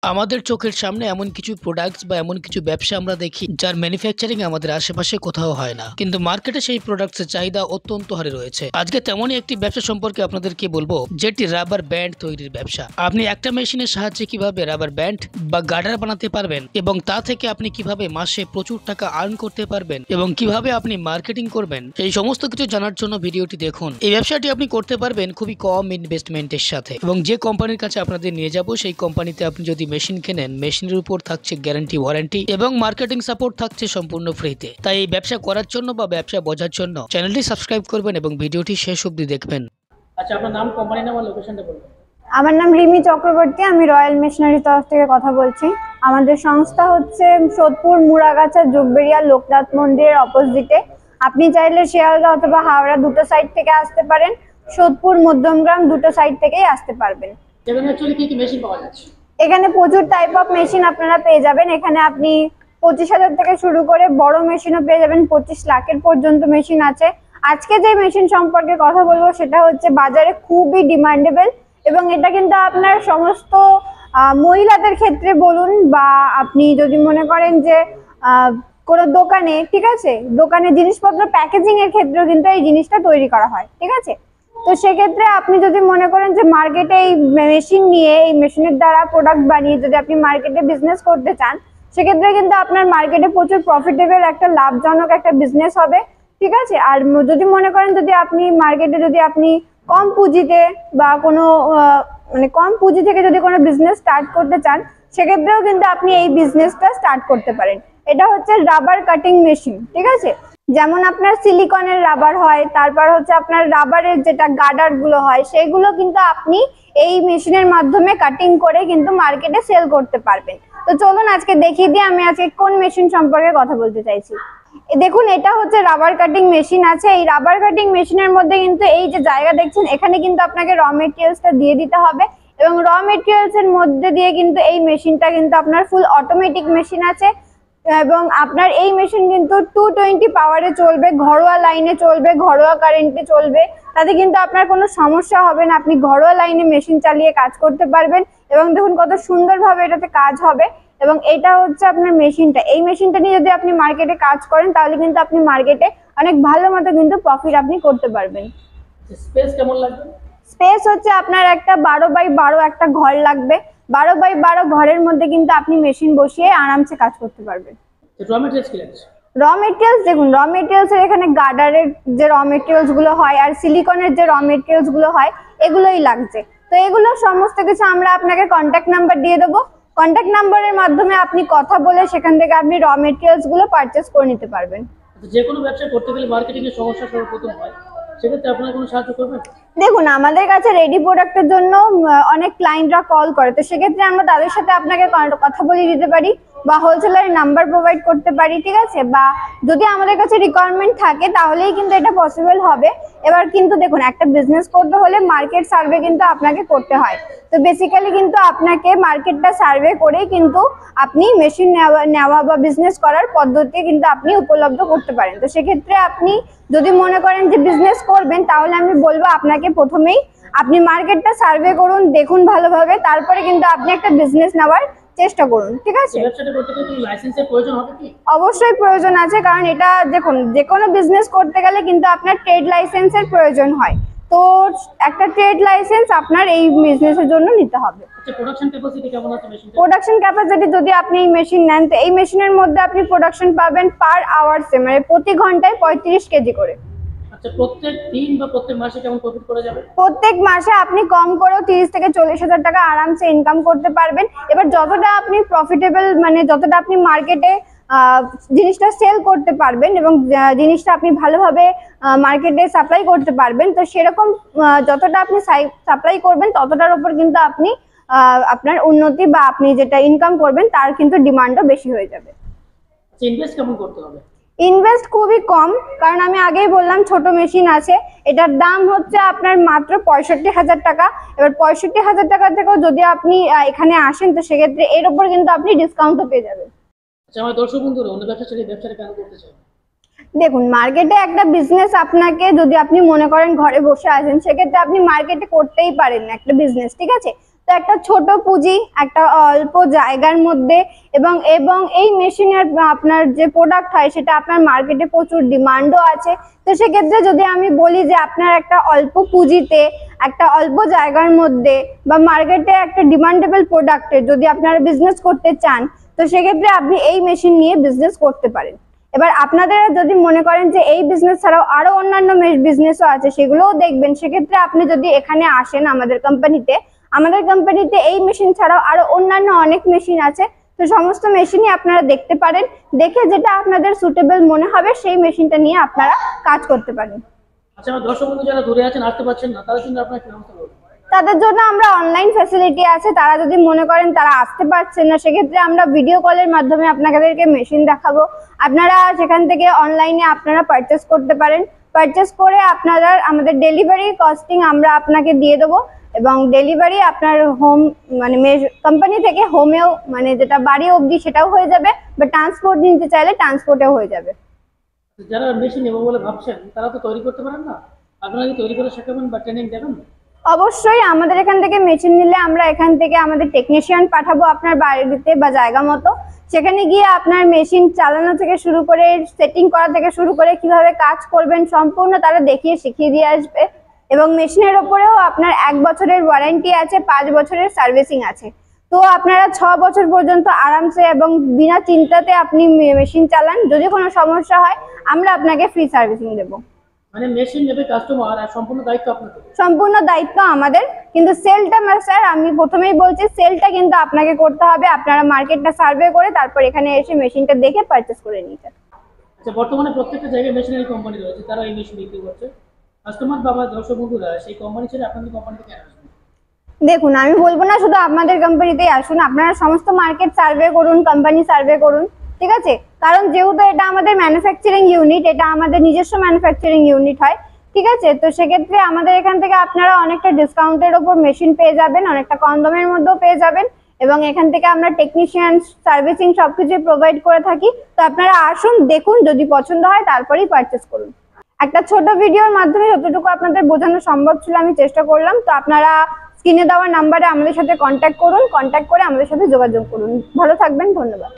আমাদের চোখের সামনে এমন কিছু প্রোডাক্টস বা এমন কিছু ব্যবসা আমরা দেখি যার ম্যানুফ্যাকচারিং আমাদের আশেপাশে কোথাও হয় না, কিন্তু মার্কেটে সেই প্রোডাক্টসের চাহিদা অত্যন্ত হারে রয়েছে। আজকে তেমনই একটি ব্যবসা সম্পর্কে আপনাদেরকে বলবো, যেটি রাবার ব্যান্ড তৈরির ব্যবসা। আপনি একটা মেশিনের সাহায্যে কিভাবে রাবার ব্যান্ড বা গার্ডার বানাতে পারবেন এবং তা থেকে আপনি কিভাবে মাসে প্রচুর টাকা আর্ন করতে পারবেন এবং কিভাবে আপনি মার্কেটিং করবেন, এই সমস্ত কিছু জানার জন্য ভিডিওটি দেখুন। এই ব্যবসাটি আপনি করতে পারবেন খুবই কম ইনভেস্টমেন্টের সাথে, এবং যে কোম্পানির কাছে আপনাদের নিয়ে যাব সেই কোম্পানিতে আপনি যদি মেশিন কেনেন, মেশিনের উপর থাকছে গ্যারান্টি, ওয়ারেন্টি এবং মার্কেটিং সাপোর্ট থাকছে সম্পূর্ণ ফ্রিতে। তাই এই ব্যবসা করার জন্য বা ব্যবসা বোঝার জন্য চ্যানেলটি সাবস্ক্রাইব করবেন এবং ভিডিওটি শেষ অবধি দেখবেন। আচ্ছা, আপনার নাম, কোম্পানি নাম আর লোকেশনটা বলবেন। আমার নাম রিমি চক্রবর্তী, আমি রয়্যাল মিশনারি তরফ থেকে কথা বলছি। আমাদের সংস্থা হচ্ছে সোদপুর মুড়াগাছা জুগবেরিয়া লোকনাথ মন্দিরের অপোজিটে। আপনি চাইলে শিয়ালদা অথবা হাওড়া দুটো সাইড থেকে আসতে পারেন, সোদপুর মধ্যমগ্রাম দুটো সাইড থেকেই আসতে পারবেন। এখানে অ্যাকচুয়ালি কি কি মেশিন পাওয়া যাচ্ছে? এখানে প্রচুর টাইপ অফ মেশিন আপনারা পেয়ে যাবেন। এখানে আপনি 25,000 থেকে শুরু করে বড় মেশিনও পেয়ে যাবেন, 25 লাখের পর্যন্ত মেশিন আছে। আজকে যে মেশিন সম্পর্কে কথা বলবো সেটা হচ্ছে বাজারে খুবই ডিমান্ডেবল, এবং এটা কিন্তু আপনার সমস্ত মহিলাদের ক্ষেত্রে বলুন, বা আপনি যদি মনে করেন যে কোনো দোকানে, ঠিক আছে, দোকানে জিনিসপত্র প্যাকেজিং এর ক্ষেত্রেও কিন্তু এই জিনিসটা তৈরি করা হয়, ঠিক আছে। তো সেক্ষেত্রে আপনি যদি মনে করেন যে মার্কেটে এই মেশিন নিয়ে, এই মেশিনের দ্বারা প্রোডাক্ট বানিয়ে যদি আপনি মার্কেটে বিজনেস করতে চান, সেক্ষেত্রে কিন্তু আপনার মার্কেটে প্রচুর প্রফিটেবল একটা লাভজনক একটা বিজনেস হবে, ঠিক আছে। আর যদি মনে করেন যদি আপনি মার্কেটে যদি আপনি কম পুঁজিতে বা কোনো মানে কম পুঁজি থেকে যদি কোনো বিজনেস স্টার্ট করতে চান, সেক্ষেত্রেও কিন্তু আপনি এই বিজনেসটা স্টার্ট করতে পারেন। এটা হচ্ছে রাবার কাটিং মেশিন, ঠিক আছে। যেমন আপনার সিলিকনের রাবার হয়, তারপর হচ্ছে আপনার রাবারের যেটা গার্ডার গুলো হয়, সেগুলো কিন্তু আপনি এই মেশিনের মাধ্যমে কাটিং করে কিন্তু মার্কেটে সেল করতে পারবেন। তো চলুন আজকে দেখিয়ে দিই আমি আজকে কোন মেশিন সম্পর্কে কথা বলতে চাইছি। দেখুন, এটা হচ্ছে রাবার কাটিং মেশিন আছে। এই রাবার কাটিং মেশিনের মধ্যে কিন্তু এই যে জায়গা দেখছেন, এখানে কিন্তু আপনাকে র মেটেরিয়ালসটা দিয়ে দিতে হবে, এবং র মেটেরিয়ালস এর মধ্যে দিয়ে কিন্তু এই মেশিনটা কিন্তু আপনার ফুল অটোমেটিক মেশিন আছে, এবং আপনার এই মেশিন কিন্তু 220 পাওয়ারে চলবে, ঘরোয়া লাইনে চলবে, ঘরোয়া কারেন্টে চলবে। তাতে কিন্তু আপনার কোনো সমস্যা হবে না, আপনি ঘরোয়া লাইনে মেশিন চালিয়ে কাজ করতে পারবেন। এবং দেখুন কত সুন্দরভাবে এটাতে কাজ হবে। এবং এটা হচ্ছে আপনার মেশিনটা, এই মেশিনটা নিয়ে যদি আপনি মার্কেটে কাজ করেন, তাহলে কিন্তু আপনি মার্কেটে অনেক ভালো মতো কিন্তু প্রফিট আপনি করতে পারবেন। স্পেস কেমন লাগবে? স্পেস হচ্ছে আপনার একটা 12x12 একটা ঘর লাগবে। 12x12 ঘরের মধ্যে কিন্তু আপনি মেশিন বসিয়ে আরামসে কাজ করতে পারবেন। র মেটেরিয়ালস কি লাগছে? র মেটেরিয়ালস দেখুন, র মেটেরিয়ালস এর এখানে গার্ডারের যে র মেটেরিয়ালস গুলো হয় আর সিলিকনের যে র মেটেরিয়ালস গুলো হয়, এগুলোই লাগছে। তো এগুলো সমস্ত কিছু আমরা আপনাকে কন্ট্যাক্ট নাম্বার দিয়ে দেবো। কন্ট্যাক্ট নাম্বারের মাধ্যমে আপনি কথা বলে সেখান থেকে আপনি র মেটেরিয়ালস গুলো পারচেস করে নিতে পারবেন। যে কোনো ব্যবসা করতে গেলে মার্কেটিং এর সমস্যা সর্বপ্রথম হয়, সেক্ষেত্রে আপনারা কোনো সাহায্য করবেন? দেখুন, আমাদের কাছে রেডি প্রোডাক্টের জন্য অনেক ক্লায়েন্টরা কল করে, তো সেক্ষেত্রে আমরা তাদের সাথে আপনাকে কথা বলিয়ে দিতে পারি, বা হোলসেলারের নাম্বার প্রোভাইড করতে পারি, ঠিক আছে। বা যদি আমাদের কাছে রিকোয়ারমেন্ট থাকে তাহলেই কিন্তু এটা পসিবল হবে। এবার কিন্তু দেখুন, একটা বিজনেস করতে হলে মার্কেট সার্ভে কিন্তু আপনাকে করতে হয়। তো বেসিক্যালি কিন্তু আপনাকে মার্কেটটা সার্ভে করেই কিন্তু আপনি মেশিন নেওয়া বা বিজনেস করার পদ্ধতি কিন্তু আপনি উপলব্ধ করতে পারেন। তো সেক্ষেত্রে আপনি যদি মনে করেন যে বিজনেস করবেন, তাহলে আমি বলবো আপনাকে প্রথমেই আপনি মার্কেটটা সার্ভে করুন, দেখুন ভালোভাবে, তারপরে কিন্তু আপনি একটা বিজনেস নেওয়ার চেষ্টা করুন, ঠিক আছে। ব্যবসাটা করতে গেলে কি লাইসেন্সের প্রয়োজন হবে কি? অবশ্যই প্রয়োজন আছে, কারণ এটা দেখুন, যে কোনো বিজনেস করতে গেলে কিন্তু আপনার ট্রেড লাইসেন্সের প্রয়োজন হয়। তো একটা ট্রেড লাইসেন্স আপনার এই বিজনেসের জন্য নিতে হবে। আচ্ছা, প্রোডাকশন ক্যাপাসিটি কেমন আছে মেশিনটা? প্রোডাকশন ক্যাপাসিটি যদি আপনি এই মেশিন নেন, তো এই মেশিনের মধ্যে আপনি প্রোডাকশন পাবেন পার আওয়ারসে, মানে প্রতি ঘন্টায় 35 কেজি করে। আচ্ছা, প্রত্যেক দিন বা প্রত্যেক মাসে কেমন প্রফিট করা যাবে? প্রত্যেক মাসে আপনি কম করেও 30 থেকে 40,000 টাকা আরামসে ইনকাম করতে পারবেন। এবার যতটা আপনি প্রফিটেবল, মানে যতটা আপনি মার্কেটে জিনিসটা সেল করতে পারবেন এবং জিনিসটা আপনি ভালোভাবে মার্কেটে সাপ্লাই করতে পারবেন, তো সেরকম যতটা আপনি সাপ্লাই করবেন ততটার উপর কিন্তু আপনি আপনার উন্নতি বা আপনি যেটা ইনকাম করবেন তার কিন্তু ডিমান্ডও বেশি হয়ে যাবে। ইনভেস্ট কেমন করতে হবে? ইনভেস্ট খুবই কম, কারণ আমি আগেই বললাম ছোট মেশিন আছে, এটার দাম হচ্ছে আপনার মাত্র 65,000 টাকা। এবার 65,000 টাকা থেকেও যদি আপনি এখানে আসেন, তো সেক্ষেত্রে এর উপর কিন্তু আপনি ডিসকাউন্টও পেয়ে যাবেন। আচ্ছা, আমার দর্শক বন্ধুরা অন্য ব্যবসা ছেড়ে ব্যবসাটা কেন করতে চাই? দেখুন, মার্কেটে একটা বিজনেস আপনাকে, যদি আপনি মনে করেন ঘরে বসে আছেন, সেক্ষেত্রে আপনি মার্কেটে করতেই পারেন একটা বিজনেস, ঠিক আছে। তো একটা ছোট পুঁজি, একটা অল্প জায়গার মধ্যে এবং এবং এই মেশিনের আপনার যে প্রোডাক্ট হয় সেটা আপনার মার্কেটে প্রচুর ডিমান্ডও আছে। তো সেক্ষেত্রে যদি আমি বলি যে আপনার একটা অল্প পুঁজিতে, একটা অল্প জায়গার মধ্যে বা মার্কেটে একটা ডিমান্ডেবল প্রোডাক্টের যদি আপনারা বিজনেস করতে চান, তো সেক্ষেত্রে আপনি এই মেশিন নিয়ে বিজনেস করতে পারেন। এবার আপনাদের যদি মনে করেন যে এই বিজনেস ছাড়াও আরো অন্যান্য বিজনেসও আছে, সেগুলোও দেখবেন, সেক্ষেত্রে আপনি যদি এখানে আসেন আমাদের কোম্পানিতে এই মেশিন ছাড়াও আরো অন্যান্য অনেক মেশিন আছে। তো সমস্ত মেশিনই আপনারা দেখতে পারেন, দেখে যেটা আপনাদের সুটেবল মনে হবে সেই মেশিনটা নিয়ে আপনারা কাজ করতে পারেন। আচ্ছা, আমার দর্শক বন্ধু যারা দূরে আছেন, আসতে পারছেন না, তাদের জন্য আপনার কি ব্যবস্থা করবেন? তাদের জন্য আমরা অনলাইন ফ্যাসিলিটি আছে। তারা যদি মনে করেন তারা আসতে পারছেন না, সেক্ষেত্রে আমরা ভিডিও কলের মাধ্যমে আপনাদেরকে মেশিন দেখাবো। আপনারা সেখান থেকে অনলাইনে আপনারা পারচেস করতে পারেন। পারচেস করে আপনারা আমাদের ডেলিভারি কস্টিং আমরা আপনাকে দিয়ে দেবো এবং ডেলিভারি আপনার হোম মানে কোম্পানি থেকে হোমেও মানে যেটা বাড়ি অবধি সেটাও হয়ে যাবে, বা ট্রান্সপোর্ট নিতে চাইলে ট্রান্সপোর্টেও হয়ে যাবে। যারা মেশিন নেবো বলে ভাবছেন তারা তো তৈরি করতে পারেন না, আপনারা কি তৈরি করে শেখাবেন বা ট্রেনিং দেবেন? অবশ্যই আমাদের এখান থেকে মেশিন নিলে আমরা এখান থেকে আমাদের টেকনিশিয়ান পাঠাবো আপনার বাড়িতে বা জায়গা মতো। সেখানে গিয়ে আপনার মেশিন চালানো থেকে শুরু করে সেটিং করা থেকে শুরু করে কিভাবে কাজ করবেন সম্পূর্ণ তারা দেখিয়ে শিখিয়ে দিয়ে আসবে। এবং মেশিনের ওপরেও আপনার 1 বছরের ওয়ারেন্টি আছে, 5 বছরের সার্ভিসিং আছে। তো আপনারা 6 বছর পর্যন্ত আরামসে এবং বিনা চিন্তাতে আপনি মেশিন চালান। যদি কোনো সমস্যা হয় আমরা আপনাকে ফ্রি সার্ভিসিং দেবো। মানে মেশিন নেবে কাস্টমার আর সম্পূর্ণ দায়িত্ব আপনাদের? সম্পূর্ণ দায়িত্ব আমাদের, কিন্তু সেলটা স্যার আমি প্রথমেই বলছি সেলটা কিন্তু আপনাকে করতে হবে। আপনারা মার্কেটটা সার্ভে করে তারপর এখানে এসে মেশিনটা দেখে পারচেস করে নিতে। আচ্ছা, বর্তমানে প্রত্যেকটা জায়গায় মেশিনারি কোম্পানি রয়েছে, তারা এই মেশিন বিক্রি করছে। কাস্টমার বা দর্শক বন্ধুরা সেই কোম্পানি ছেড়ে আপনাদের কোম্পানিতে কেন আসবে? দেখুন, আমি বলবো না শুধু আপনাদের কোম্পানিতেই আসুন, আপনারা সমস্ত মার্কেট সার্ভে করুন, কোম্পানি সার্ভে করুন, ঠিক আছে? কারণ যেহেতু এটা আমাদের ম্যানুফ্যাকচারিং ইউনিট, এটা আমাদের নিজস্ব ম্যানুফ্যাকচারিং ইউনিট হয়, ঠিক আছে? তো সেক্ষেত্রে আমাদের এখান থেকে আপনারা অনেকটা ডিসকাউন্টের ওপর মেশিন পেয়ে যাবেন, অনেকটা কম দামের মধ্যেও পেয়ে যাবেন এবং এখান থেকে আমরা টেকনিশিয়ান সার্ভিসিং সবকিছু প্রোভাইড করে থাকি। তো আপনারা আসুন, দেখুন, যদি পছন্দ হয় তারপরেই পারচেস করুন। একটা ছোট ভিডিওর মাধ্যমে যতটুকু আপনাদের বোঝানো সম্ভব ছিল আমি চেষ্টা করলাম। তো আপনারা স্ক্রিনে দেওয়া নাম্বারে আমাদের সাথে কন্ট্যাক্ট করুন, কন্ট্যাক্ট করে আমাদের সাথে যোগাযোগ করুন। ভালো থাকবেন, ধন্যবাদ।